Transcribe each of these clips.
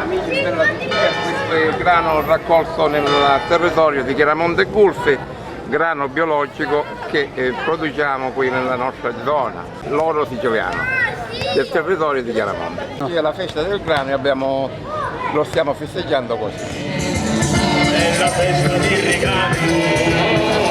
amici della questo grano raccolto nel territorio di Chiaramonte e Gulfi, grano biologico che produciamo qui nella nostra zona, l'oro siciliano, del territorio di Chiaramonte. Qui è la festa del grano e lo stiamo festeggiando così. È la festa di Regano.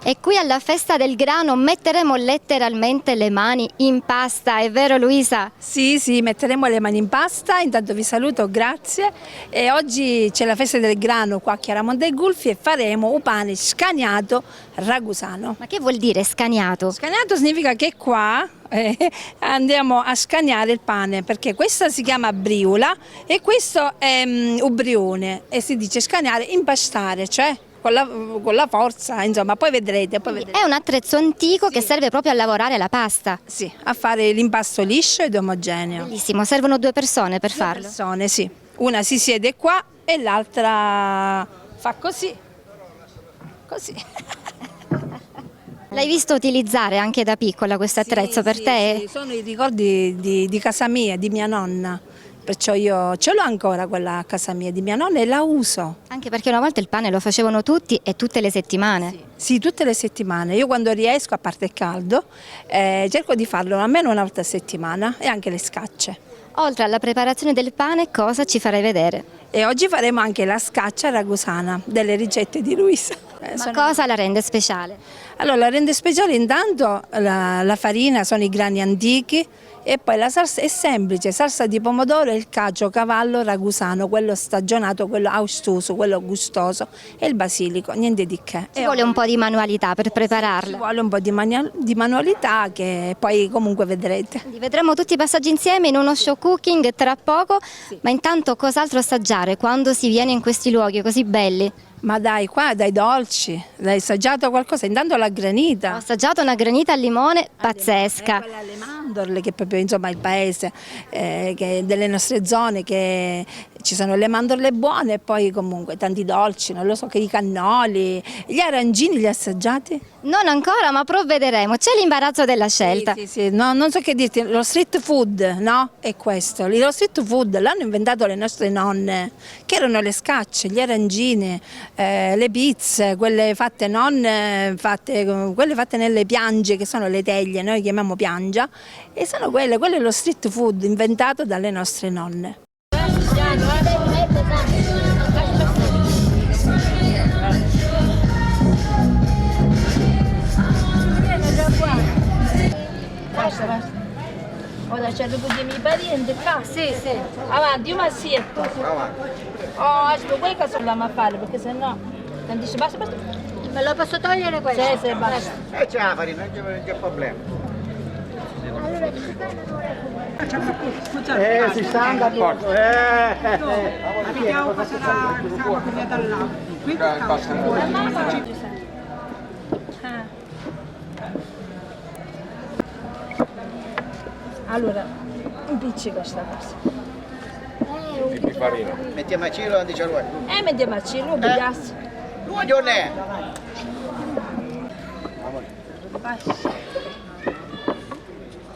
E qui alla festa del grano metteremo letteralmente le mani in pasta, è vero Luisa? Sì, metteremo le mani in pasta, intanto vi saluto, grazie. E oggi c'è la festa del grano qua a Chiaramonte e Gulfi e faremo un pane scagnato ragusano. Ma che vuol dire scagnato? Scagnato significa che qua andiamo a scagnare il pane, perché questa si chiama briola e questo è ubrione e si dice scagnare, impastare, cioè con la forza, insomma, poi vedrete. È un attrezzo antico che serve proprio a lavorare la pasta. Sì, a fare l'impasto liscio ed omogeneo. Bellissimo, servono 2 persone per farlo. 2 persone, sì. Una si siede qua e l'altra fa così. Così. L'hai visto utilizzare anche da piccola questo attrezzo per te? Sì, sono i ricordi di casa mia, di mia nonna. Perciò io ce l'ho ancora quella a casa mia di mia nonna e la uso. Anche perché una volta il pane lo facevano tutti e tutte le settimane. Sì, tutte le settimane. Io quando riesco, a parte il caldo, cerco di farlo almeno una volta a settimana e anche le scacce. Oltre alla preparazione del pane, cosa ci farai vedere? E oggi faremo anche la scaccia ragusana, delle ricette di Luisa. Ma cosa la rende speciale? Allora, la rende speciale intanto la farina, sono i grani antichi e poi la salsa è semplice, salsa di pomodoro e il cacio cavallo ragusano, quello stagionato, quello austoso, quello gustoso e il basilico, niente di che. Ci vuole un po' di manualità per prepararla. Ci vuole un po' di manualità che poi comunque vedrete. Quindi vedremo tutti i passaggi insieme in uno show cooking tra poco, ma intanto cos'altro assaggiare quando si viene in questi luoghi così belli? Ma dai, qua dai dolci, l'hai assaggiato qualcosa? Intanto la granita. Ho assaggiato una granita al limone pazzesca. Quella alle mandorle, che è proprio insomma il paese che delle nostre zone, che ci sono le mandorle buone e poi comunque tanti dolci, non lo so, che i cannoli, gli arancini li hai assaggiati? Non ancora, ma provvederemo, c'è l'imbarazzo della scelta. Sì. No, non so che dirti, lo street food, no? È questo, lo street food l'hanno inventato le nostre nonne, che erano le scacce, gli arancini, le pizze, quelle fatte quelle fatte nelle piange, che sono le teglie, noi chiamiamo piangia, e sono quello è lo street food inventato dalle nostre nonne. Basta. Ora c'è il di miei parenti qua? Sì. Avanti, un massetto. Oh, aspetta, poi che andiamo a fare, perché sennò non dice basta. Me lo posso togliere questo? Sì, basta. E c'è la farina, non c'è problema. Si sta andando a posto. Vediamo cosa sarà sabato via dall'altro. Qui Allora, un pizzico sta cosa. Di farina. Mettiamo a cielo e dice lui. Mettiamo a cielo, vediamo. Due giorni.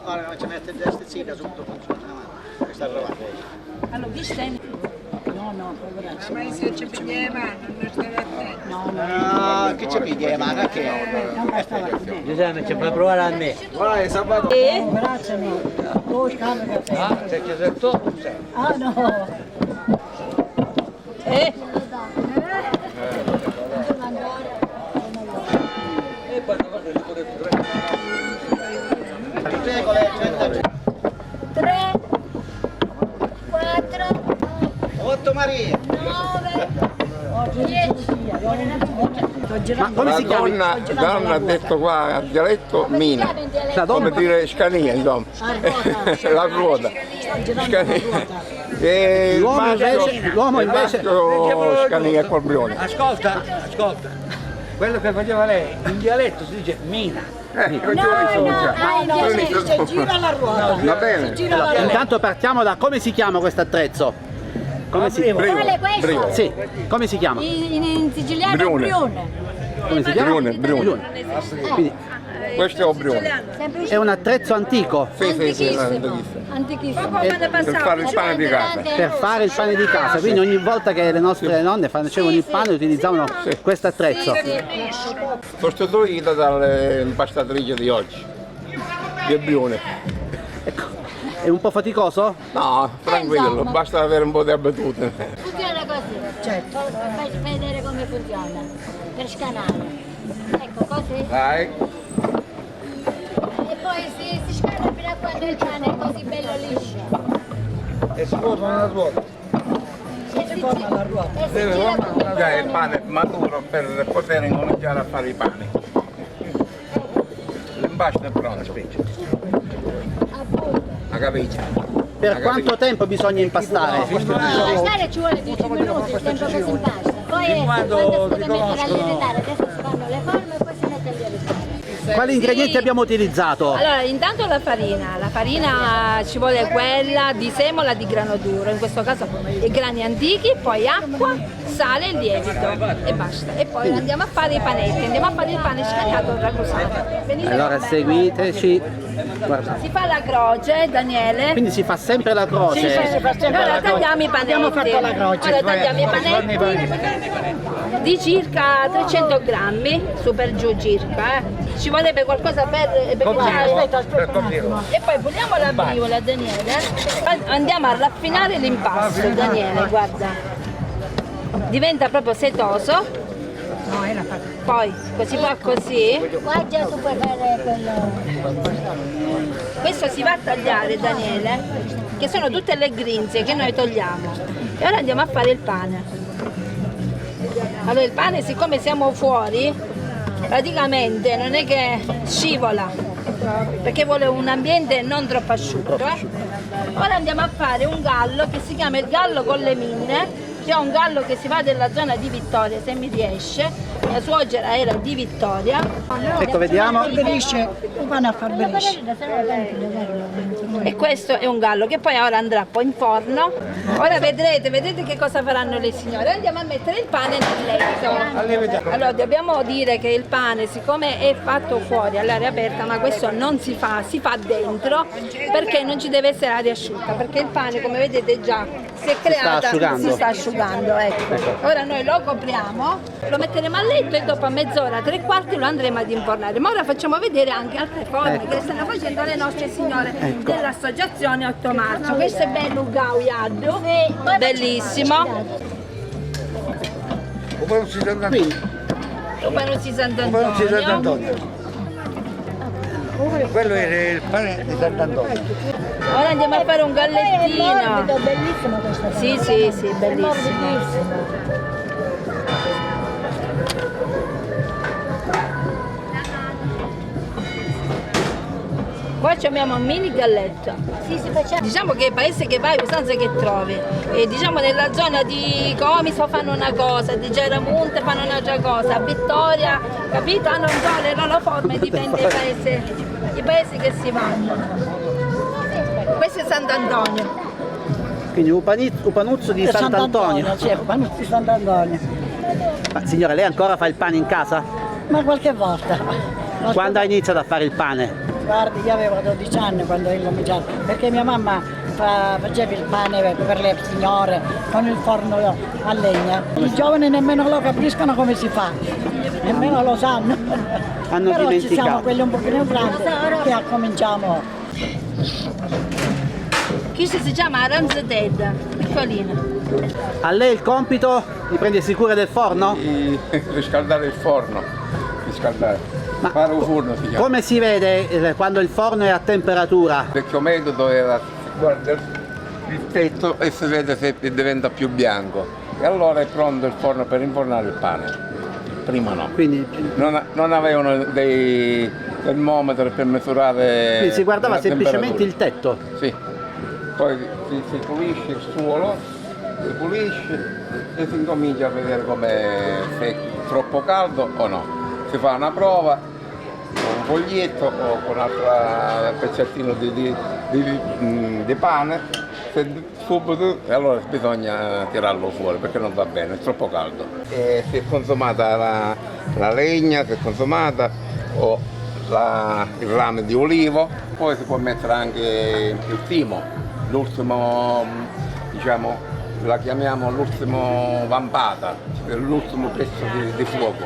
Ora non ci mette il pestizzida sotto, questa roba. Allora, chi stai? ma se ci piglieva non stai attento. No, che ci piglia le mani? Che? Giuseppe, ci puoi provare a me? Guarda, sabato. Grazie no. Se ci sei tu, sei. Ah no. Tre, quattro, 8 Maria. 9, 10. Ma come La si chiama? donna ha detto qua a dialetto Mina, La donna? come dire Scania, insomma. La ruota. Scania. E L'uomo invece- Scania col brione. Ascolta, quello che faceva lei, in dialetto si dice mina. gira la ruota. Va bene. Intanto partiamo da come si chiama questo attrezzo? Come si Quale questo? Sì, come si chiama? In siciliano Brione. brione. Come si chiama? Brione. Quindi Questo è un brione. è un attrezzo antico Sì, Antichissimo. per fare il pane di casa. per fare il pane di casa, quindi ogni volta che le nostre nonne facevano il pane utilizzavano questo attrezzo. Sostituita dall'impastatrice di oggi. Del brione. Ecco, è un po' faticoso? No, tranquillo, basta avere un po' di abitudine. Funziona così. Certo. Fai vedere come funziona. Per scanare. Ecco così. Dai. E poi si scana fino a quando il pane è così bello liscio. E si forma una ruota. E si gira come Già il pane è maturo per poter incominciare a fare i pani. L'impasto è pronto. Ha capito? Per quanto tempo bisogna impastare? impastare ci vuole 10 minuti, il tempo che si impasta. Poi quando si deve mettere a lievitare, adesso si fanno le forme e poi si mette a lievitare. Quali ingredienti abbiamo utilizzato? Allora, intanto la farina ci vuole quella di semola di grano duro, in questo caso i grani antichi, poi acqua, sale e lievito e basta. E poi andiamo a fare i panetti, andiamo a fare il pane scagnato ragusato. Venite Allora con me. seguiteci. Guarda. Si fa la croce, Daniele. Quindi si fa sempre la croce. Ora tagliamo i panetti. Ora tagliamo i panetti di circa 300 grammi, su per giù circa. Ci vorrebbe qualcosa per e poi puliamo la briola, Daniele. Andiamo a raffinare l'impasto, Daniele, guarda. Diventa proprio setoso. Poi si fa così. Qua già tu puoi fare quello. Questo si va a tagliare, Daniele, che sono tutte le grinze che noi togliamo. E ora andiamo a fare il pane. Allora il pane, siccome siamo fuori, praticamente non è che scivola, perché vuole un ambiente non troppo asciutto. Ora andiamo a fare un gallo che si chiama il gallo con le minne. C'è un gallo che si va della zona di Vittoria, se mi riesce. Mia suocera era di Vittoria. Ecco, vediamo. E questo è un gallo che poi ora andrà poi in forno. Ora vedrete che cosa faranno le signore. Andiamo a mettere il pane nel letto. Allora dobbiamo dire che il pane, siccome è fatto fuori all'aria aperta, ma questo non si fa dentro, perché non ci deve essere aria asciutta, perché il pane, come vedete, già si è creata, si sta asciugando, ecco. Ora noi lo copriamo, lo metteremo a letto e dopo a mezz'ora, 3/4 lo andremo ad infornare. Ma ora facciamo vedere anche altre forme che stanno facendo le nostre signore dell'associazione 8 marzo. Questo è bello gauiardo, bellissimo. Quindi, Come non si Sant'Antonio. Quello è il pane di Sant'Antonio. Ora andiamo a fare un gallettino. Bellissimo questo. Sì, bellissimo. Qua abbiamo un mini galletto. Sì, si faceva. Diciamo che paese che vai, usanze che trovi. E diciamo nella zona di Comiso fanno una cosa, di Geramonte fanno un'altra cosa, a Vittoria, capito? Hanno un po' le loro forme, dipende i paesi che si vanno. Questo è Sant'Antonio. quindi Upanuzzo di Sant'Antonio. Sì, Upanuzzo di Sant'Antonio. Ma signora, lei ancora fa il pane in casa? Ma qualche volta. Quando ha iniziato a fare il pane? Guardi, io avevo 12 anni quando ho cominciato, perché mia mamma faceva il pane per le signore con il forno a legna. I giovani nemmeno lo capiscono come si fa, nemmeno lo sanno. Hanno Però dimenticato. ci siamo quelli un pochino grandi che cominciamo. Questo si chiama Aranzeted, piccolino. A lei il compito di prendersi cura del forno? Di riscaldare il forno. Riscaldare. Ma Fare un forno si chiama. come si vede quando il forno è a temperatura? Il vecchio metodo era guarda il tetto e si vede se diventa più bianco. E allora è pronto il forno per infornare il pane. prima no. Quindi, Non avevano dei termometri per misurare. quindi si guardava la semplicemente il temperatura. tetto. Sì, poi si pulisce il suolo, si pulisce e si incomincia a vedere se è troppo caldo o no. Si fa una prova con un foglietto o con un altro pezzettino di pane, se subito, e allora bisogna tirarlo fuori perché non va bene, è troppo caldo. E si è consumata la legna, si è consumata o il rame di olivo, poi si può mettere anche il timo, l'ultimo, diciamo, la chiamiamo l'ultimo vampata, l'ultimo pezzo di fuoco,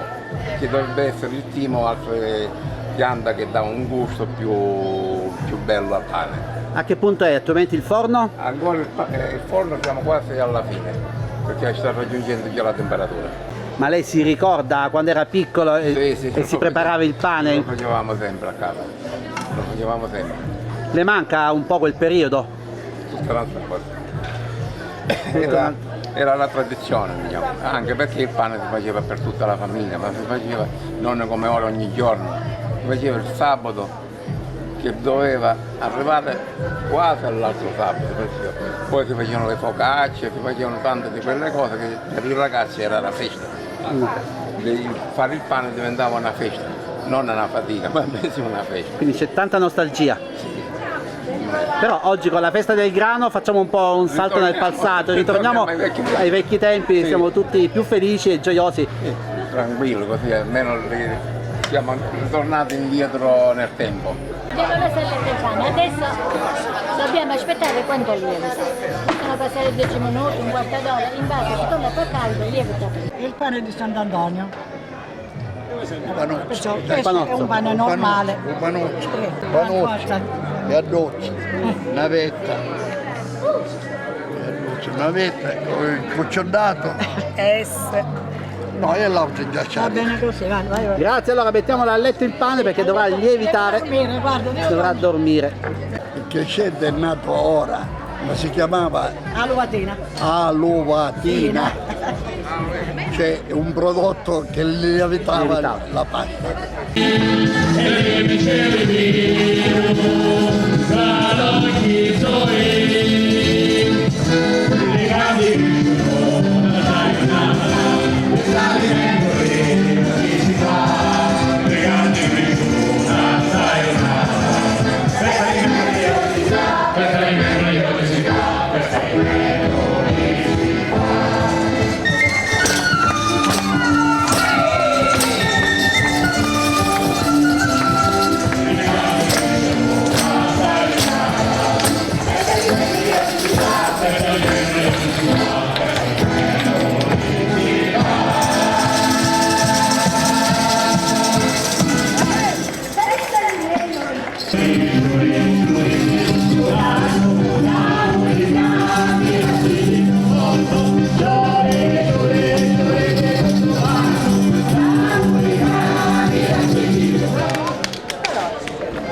che dovrebbe essere il timo, altre piante che dà un gusto più bello al pane. A che punto è attualmente il forno? Ancora il forno siamo quasi alla fine, perché sta raggiungendo già la temperatura. Ma lei si ricorda quando era piccolo e si preparava il pane? Lo facevamo sempre a casa, lo facevamo sempre. Le manca un po' quel periodo? Tutta un'altra cosa. Era la tradizione, diciamo, anche perché il pane si faceva per tutta la famiglia, ma si faceva non come ora ogni giorno, si faceva il sabato che doveva arrivare quasi all'altro sabato, poi si facevano le focacce, si facevano tante di quelle cose che per i ragazzi era la festa. Fare il pane diventava una festa, non una fatica, ma invece una festa. Quindi c'è tanta nostalgia. Però oggi con la festa del grano facciamo un po' un salto nel passato, ritorniamo ai vecchi tempi, sì. Siamo tutti più felici e gioiosi. Tranquillo, così almeno siamo ritornati indietro nel tempo. Abbiamo messo le pane, adesso dobbiamo aspettare quanto lievita. Possono passare 10 minuti, un quarto d'ora, in base, siccome fa caldo, lievita. Il pane di Sant'Antonio. Questo è panozzo. un pane normale. Un panozzo, Panozzo. e addozzi, navetta, navetta, il cucciondato. No, e l'altro già c'è. Va bene così, vai. Grazie, allora mettiamola a letto il pane perché dovrà lievitare, dovrà dormire. Il crescente è nato ora, ma si chiamava Aluvatina. aluvatina. C'è un prodotto che lievitava la pasta.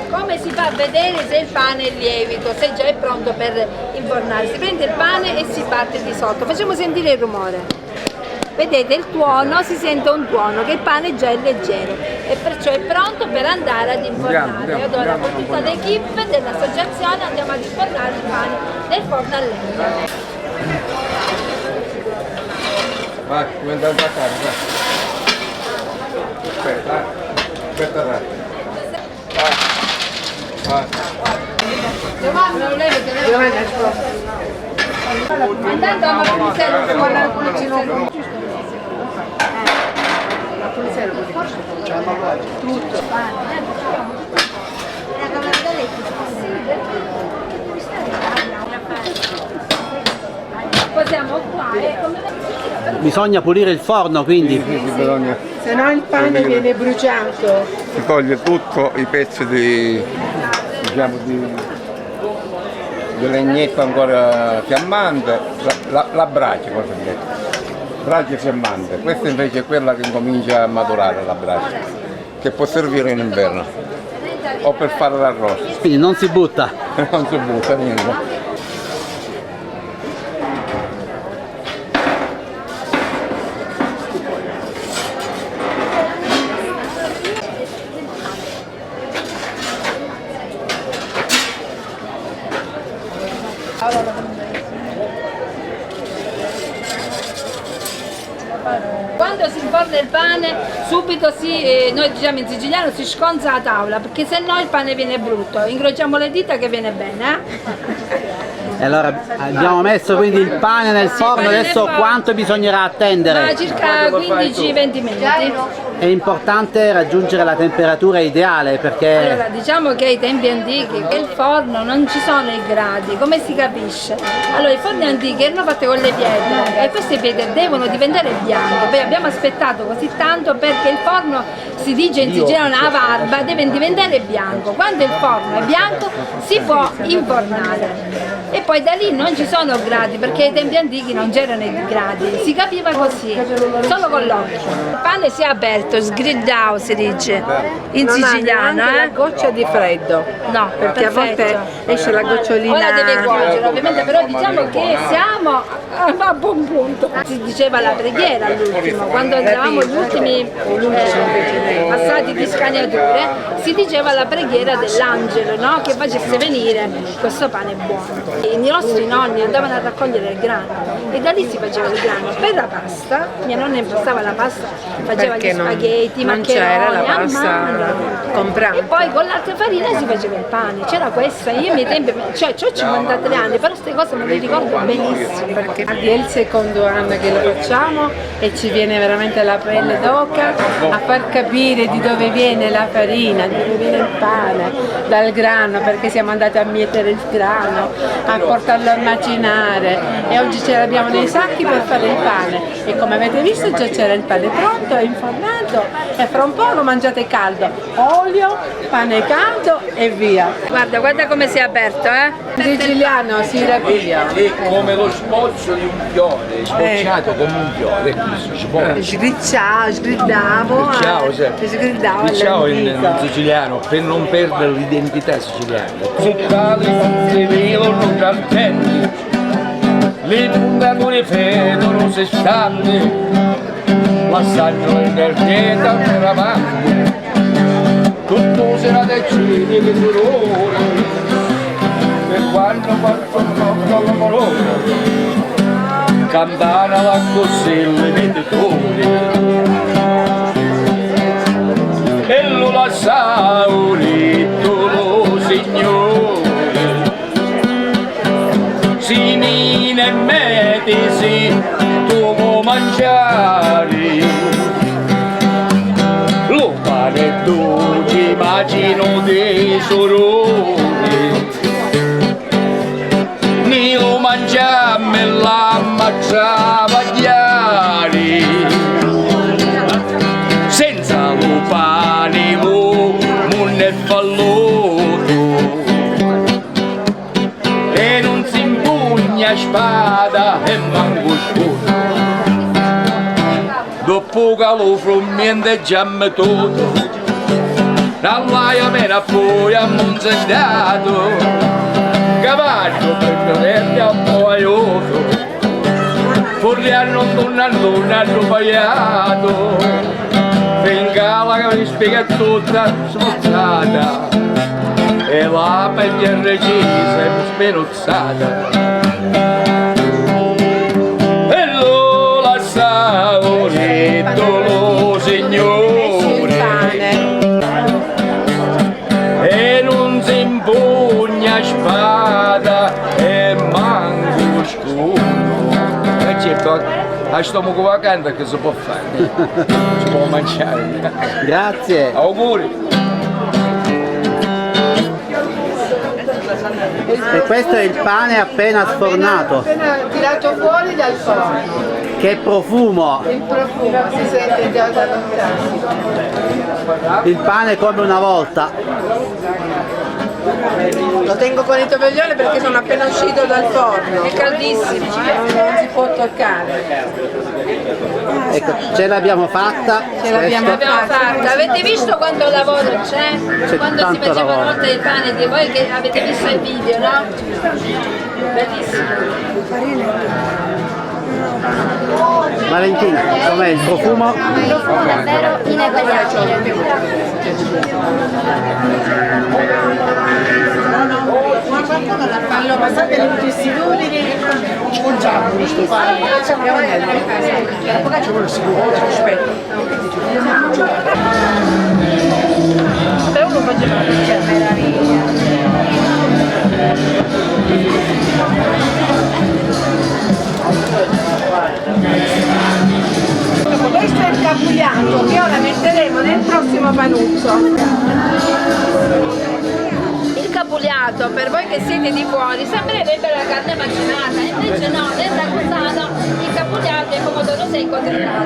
Come si fa a vedere se il pane è lievito, se già è pronto per infornare? Si prende il pane e si batte di sotto. Facciamo sentire il rumore. Vedete il tuono, si sente un tuono che il pane già è leggero e perciò è pronto per andare ad infornare. Ed ora con tutta l'equipe dell'associazione andiamo ad infornare il pane nel forno a legna. Vai, diventa un baccare, vai. Aspetta, vai. Giovanni, non lei andando a Marcusello, guarda la pulizia. Tutto. Possiamo qua Bisogna pulire il forno, quindi. Bisogna. Se no il pane viene bruciato. Si toglie tutto i pezzi di legnetto ancora fiammante, la brace, cosa è detto? Brace fiammante, questa invece è quella che comincia a maturare la brace, che può servire in inverno o per fare l'arrosto. Quindi non si butta. Non si butta niente. Quando si inforna il pane, subito noi diciamo in siciliano, si sconza la tavola, perché se no il pane viene brutto. Incrociamo le dita che viene bene. E allora abbiamo messo quindi il pane nel forno, adesso quanto bisognerà attendere? Circa 15-20 minuti. È importante raggiungere la temperatura ideale perché... Allora, diciamo che ai tempi antichi il forno non ci sono i gradi, come si capisce? Allora i forni antichi erano fatti con le pietre e queste pietre devono diventare bianche. Poi abbiamo aspettato così tanto perché il forno, si dice in siciliano una barba, deve diventare bianco. Quando il forno è bianco si può infornare. E poi da lì non ci sono gradi, perché ai tempi antichi non c'erano i gradi, si capiva così, solo con l'occhio. Il pane si è aperto, sgriddao si dice, in siciliano. Una goccia di freddo. No, perché perfetto. a volte esce la gocciolina. Ora deve cuocere, ovviamente, però diciamo che siamo a buon punto. Si diceva la preghiera all'ultimo, quando eravamo gli ultimi passati di scagnature, si diceva la preghiera dell'angelo, no? Che facesse venire questo pane buono. I nostri nonni andavano a raccogliere il grano e da lì si faceva il grano. Per la pasta, mia nonna impastava la pasta, faceva Perché gli spaghetti, non c'era la maccheroni, pasta a mano. comprata. E poi con l'altra farina si faceva il pane, c'era questa, io ai miei tempi, cioè ho 53 anni, però queste cose me le ricordo benissimo. Perché è il secondo anno che lo facciamo e ci viene veramente la pelle d'oca a far capire di dove viene la farina, di dove viene il pane, dal grano, perché siamo andati a mietere il grano, a portarlo a macinare e oggi ce l'abbiamo nei sacchi per fare il pane e come avete visto già c'era il pane pronto, è infornato e fra un po' lo mangiate caldo, olio, pane caldo e via. Guarda come si è aperto, In siciliano si rabbia. È come lo sboccio di un fiore, sbocciato come un fiore, si può. Sgridavo, Ciao in siciliano per non perdere l'identità siciliana. Succali vedono cartelli, le puntature vedono sessanti, l'assaggio in cartiera per avanti, tutto sarà del cielo che dolore, per quando faccio un colore, campana la coselle meditori. E lo lasciavo lo signore, sinine e metisi tu vuoi mangiare, lo pane dolce immagino tesorone, ni lo mangiamo e la travagliare, senza lo pane lo non è falloto e non si impugna spada e manco scudo, dopo che lo frummenteggiamo tutto dall'aia mena poi a monzegnato, cavallo per verde a poioso, forriano non hanno paiato, finché la che mi spiega tutta smorzata e la pelle recisa e spinuzzata. E lo lasciavo retto lo signore e non si impugna spada e manco scudo. E certo, a stomaco vacante che si può fare, si può mangiare. Grazie. Auguri. E questo è il pane appena sfornato. Appena tirato fuori dal forno. Che profumo! Il profumo si sente già da lontano. Il pane come una volta. Lo tengo con il tovaglione perché sono appena uscito dal forno. È caldissimo, Non si può toccare. Ecco, ce l'abbiamo fatta. l'abbiamo Questo- l'abbiamo fatta. Avete visto quanto lavoro c'è? Quando si tanto faceva una lavoro. volta il pane di voi che avete visto il video, no? Bellissimo. Valentina, com'è il profumo? Un profumo davvero ineguagliabile. Fallo passare le testimoni. Questo è il capugliato che ora metteremo nel prossimo panuzzo. Il capugliato, per voi che siete di fuori, sembrerebbe la carne macinata, invece no, nel ragusano il capugliato è pomodoro secco trillato.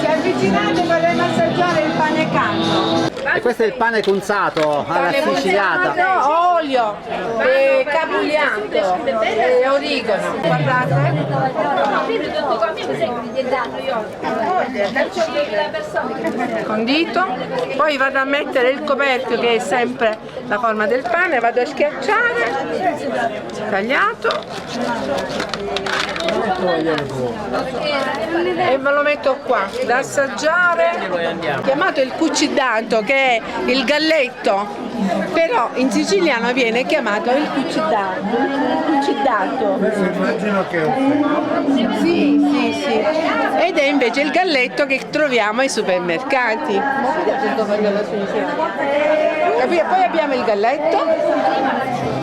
Si avvicinate, vorrei assaggiare il pane caldo. E questo è il pane cunzato alla siciliata. Olio, capugliato, origano. Guardate. Condito. Poi vado a mettere il coperchio che è sempre la forma del pane, vado a schiacciare, tagliato. E me lo metto qua da assaggiare, chiamato il cuccidato, che è il galletto, però in siciliano viene chiamato il cuccidato. Immagino che è un Sì. Ed è invece il galletto che troviamo ai supermercati. Capito? Poi abbiamo il galletto.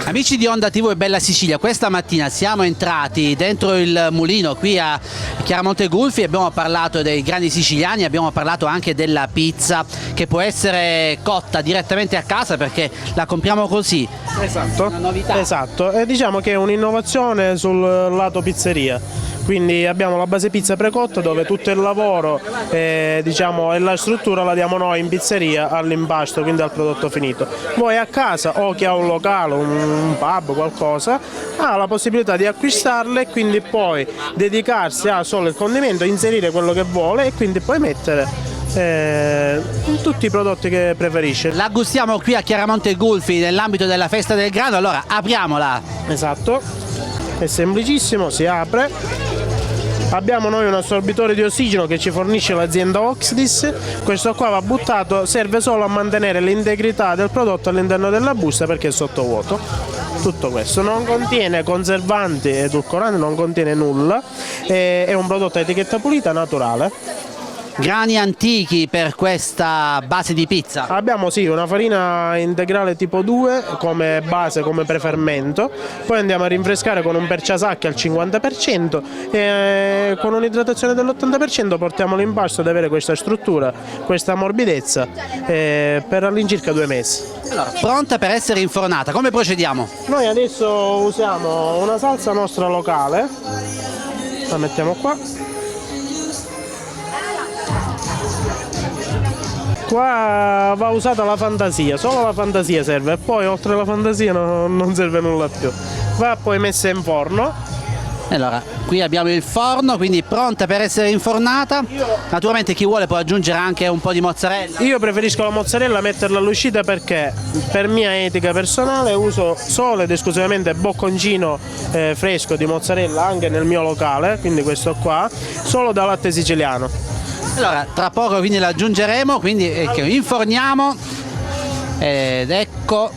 Amici di Onda TV e Bella Sicilia, questa mattina siamo entrati dentro il mulino qui a Chiaramonte Gulfi e abbiamo parlato dei grani siciliani, abbiamo parlato anche della pizza che può essere cotta direttamente a casa perché la compriamo così. Esatto, una novità. Esatto. E diciamo che è un'innovazione sul lato pizzeria. Quindi abbiamo la base pizza precotta dove tutto il lavoro diciamo, e la struttura la diamo noi in pizzeria all'impasto, quindi al prodotto finito. Voi a casa o chi ha un locale, un pub, qualcosa, ha la possibilità di acquistarle e quindi poi dedicarsi a solo il condimento, inserire quello che vuole e quindi poi mettere tutti i prodotti che preferisce. La gustiamo qui a Chiaramonte Gulfi nell'ambito della festa del grano, allora apriamola. Esatto, è semplicissimo, si apre. Abbiamo noi un assorbitore di ossigeno che ci fornisce l'azienda Oxidis, questo qua va buttato, serve solo a mantenere l'integrità del prodotto all'interno della busta perché è sottovuoto. Tutto questo non contiene conservanti, edulcoranti, non contiene nulla, è un prodotto a etichetta pulita naturale. Grani antichi per questa base di pizza? Abbiamo sì una farina integrale tipo 2 come base, come prefermento, poi andiamo a rinfrescare con un perciasacchi al 50% e con un'idratazione dell'80% portiamo l'impasto ad avere questa struttura, questa morbidezza per all'incirca 2 mesi. Allora, pronta per essere infornata, come procediamo? Noi adesso usiamo una salsa nostra locale, la mettiamo qua. Qua va usata la fantasia, solo la fantasia serve e poi oltre la fantasia non serve nulla più. Va poi messa in forno. Allora, qui abbiamo il forno, quindi pronta per essere infornata. Naturalmente chi vuole può aggiungere anche un po' di mozzarella. Io preferisco la mozzarella metterla all'uscita perché per mia etica personale uso solo ed esclusivamente bocconcino fresco di mozzarella anche nel mio locale, quindi questo qua, solo da latte siciliano. Allora, tra poco quindi la aggiungeremo, quindi inforniamo ed ecco,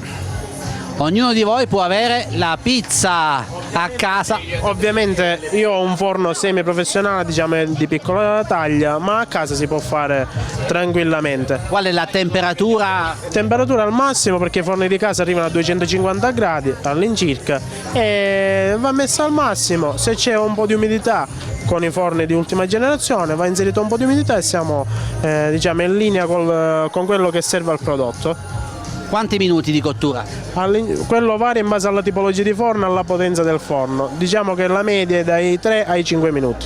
ognuno di voi può avere la pizza a casa. Ovviamente io ho un forno semiprofessionale, diciamo di piccola taglia, ma a casa si può fare tranquillamente. Qual è la temperatura? Temperatura al massimo, perché i forni di casa arrivano a 250 gradi all'incirca, e va messa al massimo. Se c'è un po' di umidità, con i forni di ultima generazione va inserito un po' di umidità e siamo diciamo in linea con quello che serve al prodotto. Quanti minuti di cottura? Quello varia in base alla tipologia di forno e alla potenza del forno. Diciamo che la media è dai 3 ai 5 minuti.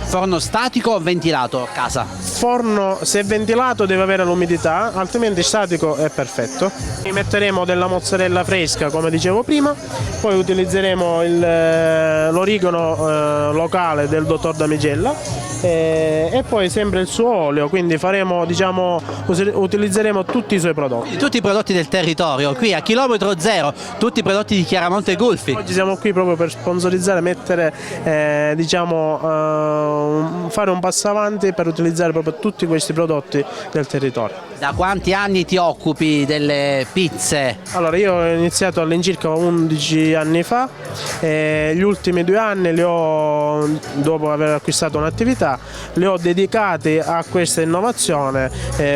Forno statico o ventilato a casa? Forno, se ventilato, deve avere l'umidità, altrimenti statico è perfetto. Metteremo della mozzarella fresca, come dicevo prima, poi utilizzeremo l'origano locale del dottor Damigella e poi sempre il suo olio, quindi faremo, diciamo, utilizzeremo tutti i suoi prodotti. Tutti i prodotti del territorio, qui a chilometro zero, tutti i prodotti di Chiaramonte Gulfi. Oggi siamo qui proprio per sponsorizzare, mettere, diciamo, fare un passo avanti per utilizzare proprio tutti questi prodotti del territorio. Da quanti anni ti occupi delle pizze? Allora, io ho iniziato all'incirca 11 anni fa, gli ultimi 2 anni li ho, dopo aver acquistato un'attività, li ho dedicati a questa innovazione,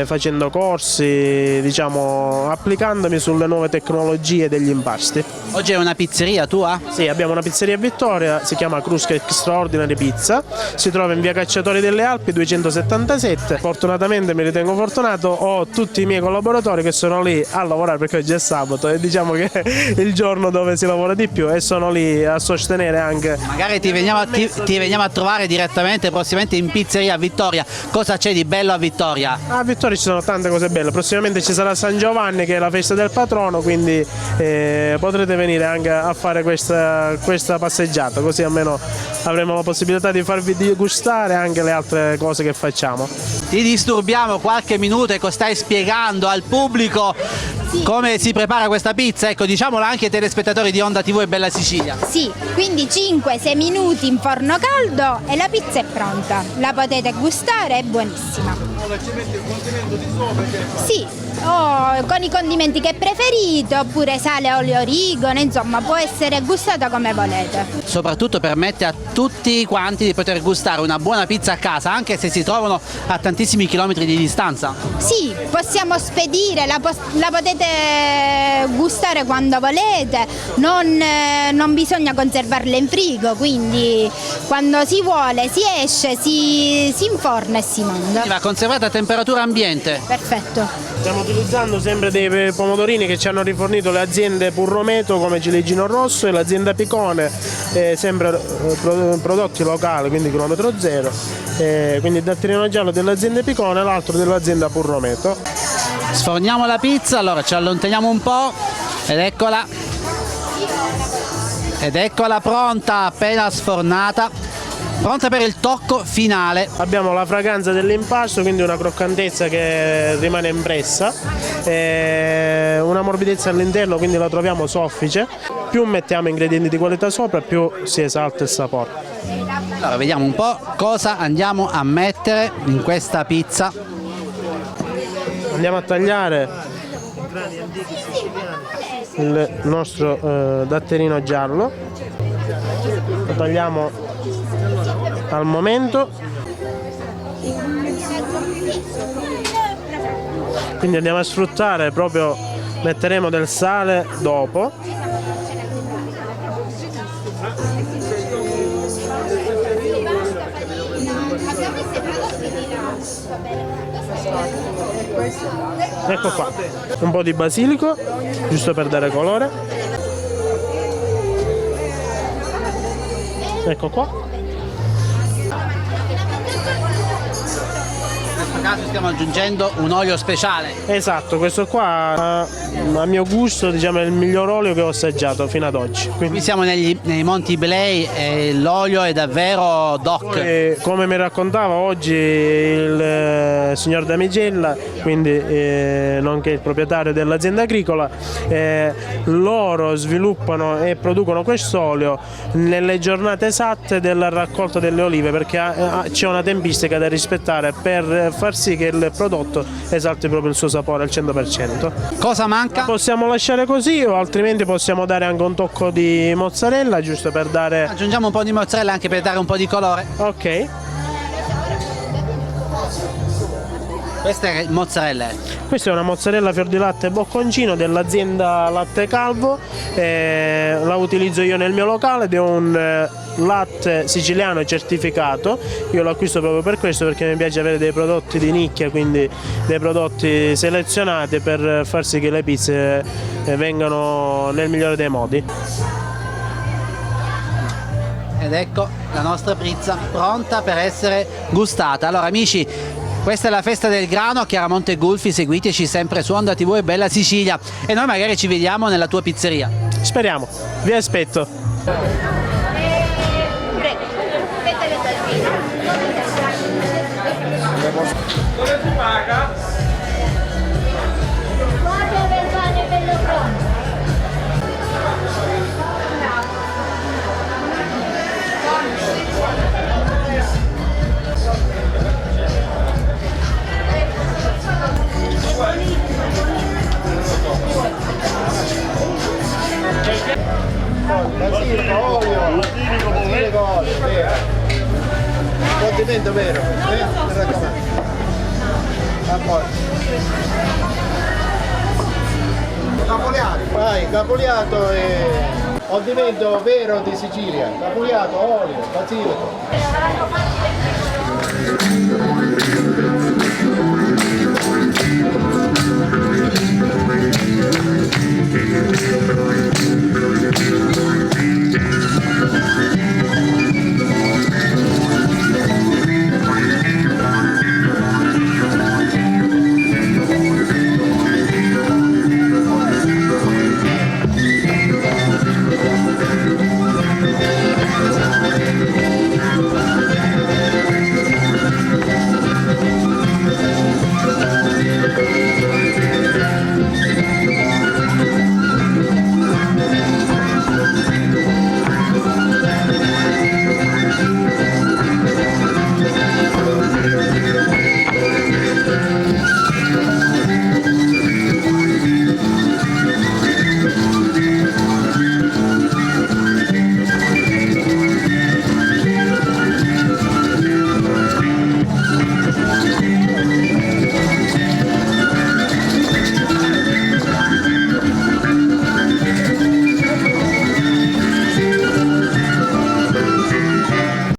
facendo corsi, diciamo, applicandomi sulle nuove tecnologie degli impasti. Oggi è una pizzeria tua? Sì, abbiamo una pizzeria a Vittoria, si chiama Crusca Extraordinary Pizza, si trova in via Cacciatori delle Alpi 277. Fortunatamente, mi ritengo fortunato, ho tutti i miei collaboratori che sono lì a lavorare, perché oggi è sabato e diciamo che è il giorno dove si lavora di più, e sono lì a sostenere anche. Magari ti veniamo a trovare direttamente prossimamente in pizzeria a Vittoria. Cosa c'è di bello a Vittoria? A Vittoria ci sono tante cose belle, prossimamente ci sarà San Giovanni, che è la festa del patrono, quindi potrete venire anche a fare questa passeggiata, così almeno avremo la possibilità di farvi degustare anche le altre cose che facciamo. Ti disturbiamo qualche minuto e stai spiegando al pubblico come si prepara questa pizza, ecco, diciamolo anche ai telespettatori di Onda TV e Bella Sicilia. Sì, quindi 5-6 minuti in forno caldo e la pizza è pronta, la potete gustare, è buonissima. Sì, con i condimenti che preferite, oppure sale, olio, origano, insomma può essere gustata come volete. Soprattutto permette a tutti quanti di poter gustare una buona pizza a casa, anche se si trovano a tantissimi chilometri di distanza. Sì, possiamo spedire, la potete gustare quando volete, non bisogna conservarla in frigo, quindi quando si vuole si esce, si inforna e si mangia. Va conservata a temperatura ambiente. Perfetto. Stiamo utilizzando sempre dei pomodorini che ci hanno rifornito le aziende Purrometo come Ciliegino Rosso e l'azienda Picone, sempre prodotti locali, quindi chilometro zero, quindi il datterino giallo dell'azienda Picone e l'altro dell'azienda Purrometo. Sforniamo la pizza, allora ci allontaniamo un po' ed eccola pronta, appena sfornata, pronta per il tocco finale. Abbiamo la fragranza dell'impasto, quindi una croccantezza che rimane impressa, una morbidezza all'interno, quindi la troviamo soffice. Più mettiamo ingredienti di qualità sopra, più si esalta il sapore. Allora vediamo un po' cosa andiamo a mettere in questa pizza. Andiamo a tagliare il nostro datterino giallo, lo tagliamo al momento, quindi andiamo a sfruttare proprio, metteremo del sale dopo. Ecco qua, un po' di basilico, giusto per dare colore. Ecco qua. In questo caso stiamo aggiungendo un olio speciale. Esatto, questo qua a mio gusto, diciamo, è il miglior olio che ho assaggiato fino ad oggi. Qui siamo nei Monti Iblei e l'olio è davvero DOC. Come mi raccontava oggi il signor Damigella, quindi nonché il proprietario dell'azienda agricola, loro sviluppano e producono quest'olio nelle giornate esatte della raccolta delle olive, perché c'è una tempistica da rispettare per far sì che il prodotto esalti proprio il suo sapore al 100%. Cosa manca? La possiamo lasciare così o altrimenti possiamo dare anche un tocco di mozzarella giusto per dare... Aggiungiamo un po' di mozzarella anche per dare un po' di colore. Ok. Questa è mozzarella. Questa è una mozzarella fior di latte bocconcino dell'azienda Latte Calvo, la utilizzo io nel mio locale ed è un latte siciliano certificato. Io lo acquisto proprio per questo, perché mi piace avere dei prodotti di nicchia, quindi dei prodotti selezionati per far sì che le pizze vengano nel migliore dei modi. Ed ecco la nostra pizza pronta per essere gustata. Allora amici, questa è la festa del grano a Chiaramonte Gulfi, seguiteci sempre su Onda TV e Bella Sicilia e noi magari ci vediamo nella tua pizzeria. Speriamo, vi aspetto. Dove si paga? Guarda per pane bello pronto. Condimento vero, mi raccomando. Capoliato, vai, capoliato e condimento vero di Sicilia, capoliato, olio, basilico.